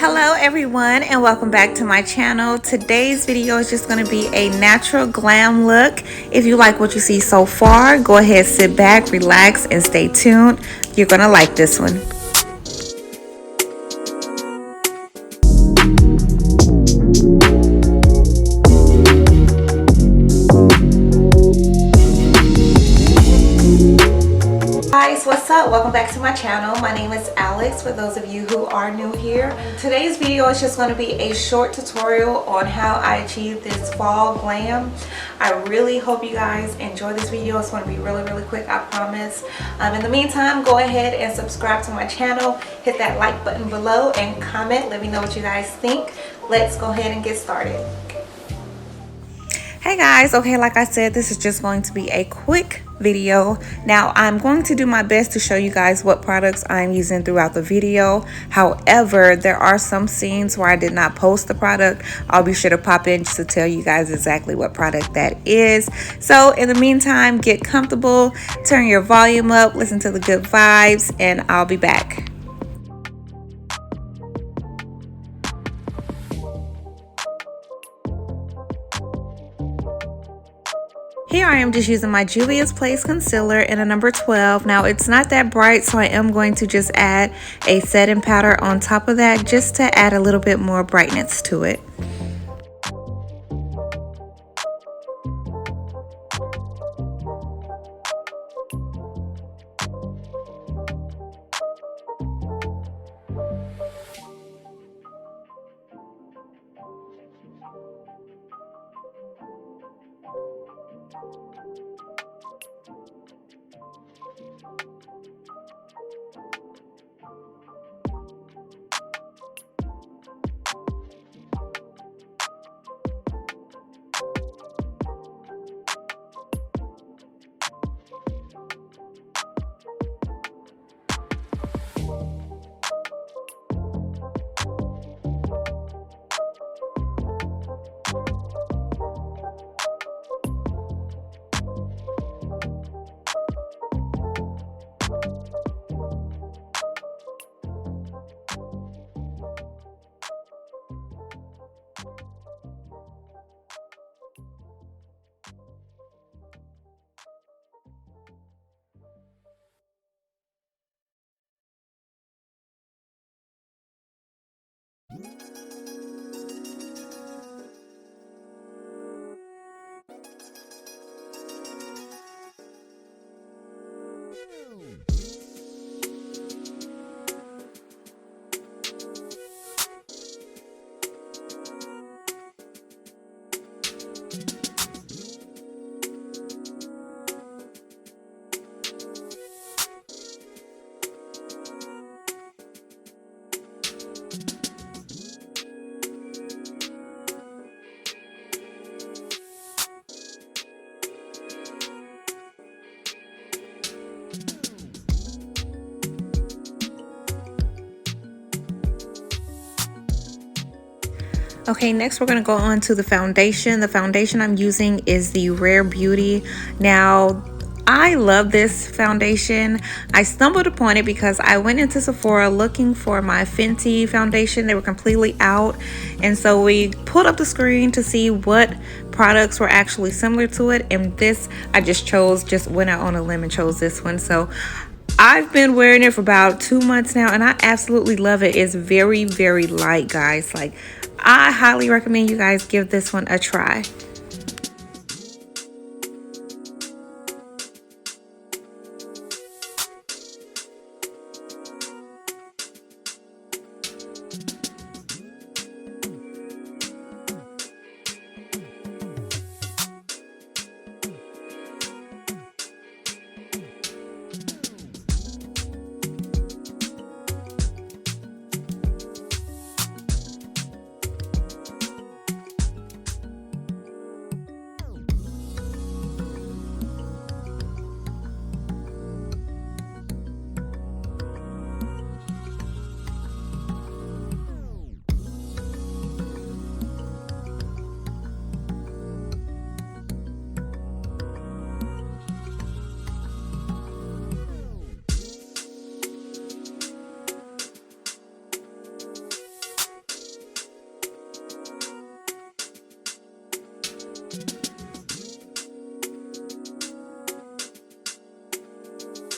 Hello everyone and welcome back to my channel. Today's video is just going to be a natural glam look. If you like what you see so far, go ahead, sit back, relax, and stay tuned. You're going to like this one. Guys, what's up? Welcome back to my channel. My name is Alex, for those of you who are new here. Today's video is just going to be a short tutorial on how I achieve this fall glam. I really hope you guys enjoy this video. It's going to be really quick, I promise. In the meantime, go ahead and subscribe to my channel, hit that like button below, and comment. Let me know what you guys think. Let's go ahead and get started. Hey guys, okay, like I said, this is just going to be a quick video. Now I'm going to do my best to show you guys what products I'm using throughout the video. However, there are some scenes where I did not post the product. I'll be sure to pop in just to tell you guys exactly what product that is. So in the meantime, get comfortable, turn your volume up, listen to the good vibes, and I'll be back. Here I am just using my Juvias Place Concealer in a number 12. Now it's not that bright, so I am going to just add a setting powder on top of that just to add a little bit more brightness to it. Okay, next we're going to go on to the foundation. The foundation I'm using is the Rare Beauty. Now, I love this foundation. I stumbled upon it because I went into Sephora looking for my Fenty foundation. They were completely out. And so we pulled up the screen to see what products were actually similar to it. And this, I just went out on a limb and chose this one. So I've been wearing it for about 2 months now and I absolutely love it. It's very light, guys. Like, I highly recommend you guys give this one a try.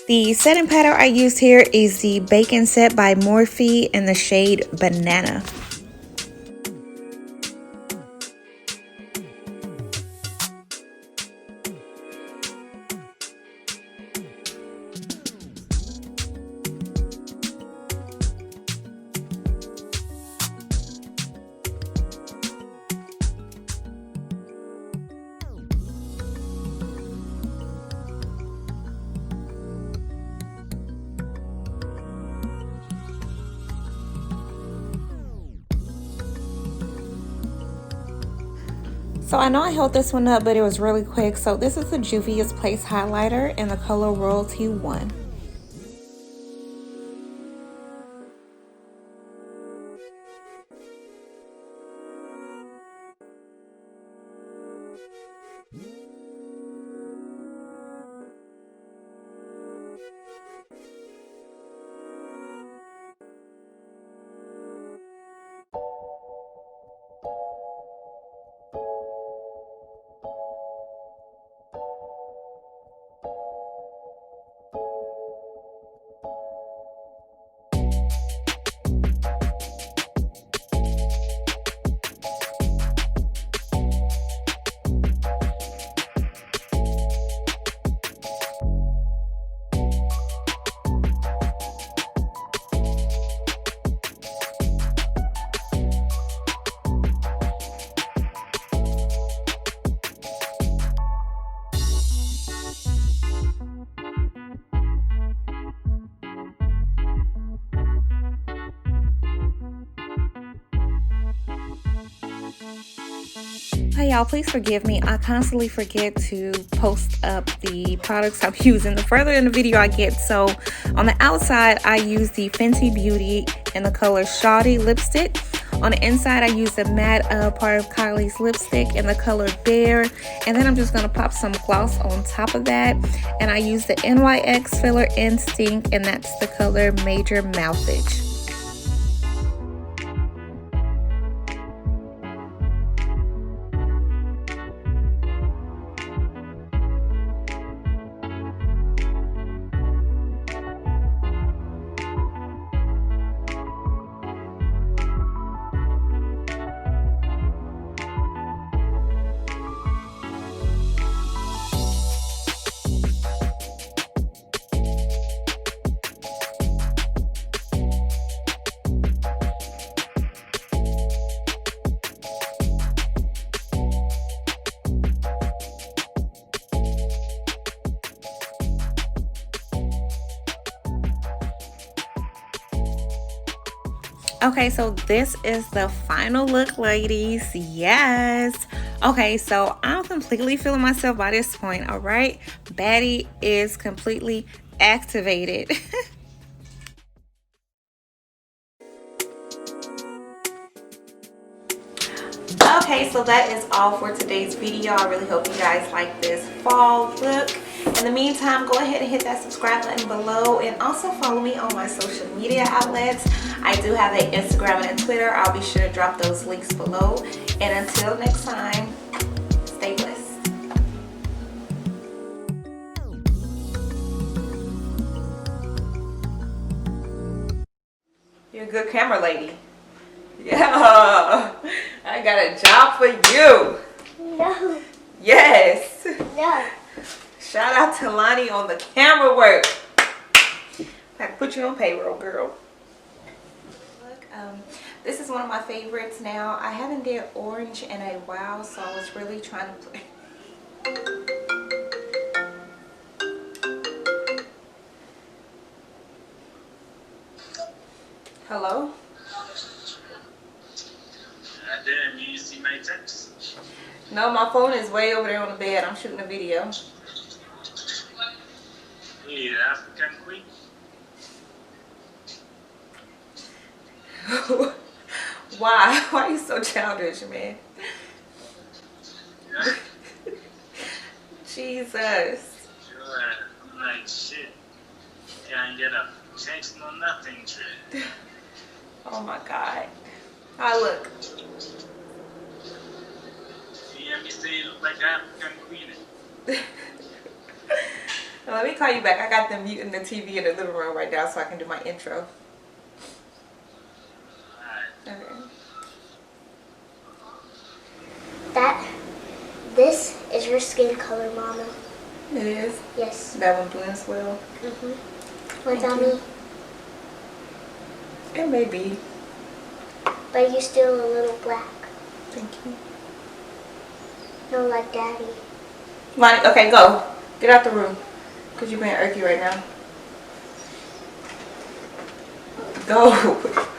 The setting powder I used here is the Bacon Set by Morphe in the shade Banana. So I know I held this one up, but it was really quick. So this is the Juvias Place Highlighter in the color Royalty 1. Hey y'all, please forgive me. I constantly forget to post up the products I'm using the further in the video I get. So on the outside, I use the Fenty Beauty in the color Shawty lipstick. On the inside, I use the matte part of Kylie's lipstick in the color Bear. And then I'm just going to pop some gloss on top of that. And I use the NYX filler Instinct, and that's the color Major Mouthage. Okay, so this is the final look, ladies. Yes. Okay, so I'm completely feeling myself by this point. All right, baddie is completely activated. Okay, so that is all for today's video. I really hope you guys like this fall look. In the meantime, go ahead and hit that subscribe button below, and also follow me on my social media outlets. I do have an Instagram and a Twitter. I'll be sure to drop those links below. And until next time, stay blessed. You're a good camera lady. Yeah, I got a job for you. No. Yes. No. Shout out to Lonnie on the camera work. I can put you on payroll, girl. Look, this is one of my favorites now. I haven't did orange in a while, so I was really trying to play. Hello? Damn, you see my text? No, my phone is way over there on the bed. I'm shooting a video. Hey, the African queen? Why? Why are you so childish, man? Yeah. Jesus. You're like shit. Can't get a text, no nothing, Trey. Oh my God. How I look? You hear me say you look like the African queen? Let me call you back. I got them muting the TV in the living room right now so I can do my intro. Alright. Okay. This is your skin color, Mama. It is? Yes. That one blends well? Mm-hmm. Want on me? It may be. But you still a little black. Thank you. No, like Daddy. Monty, okay, go. Get out the room. Because you're being irky right now. Go.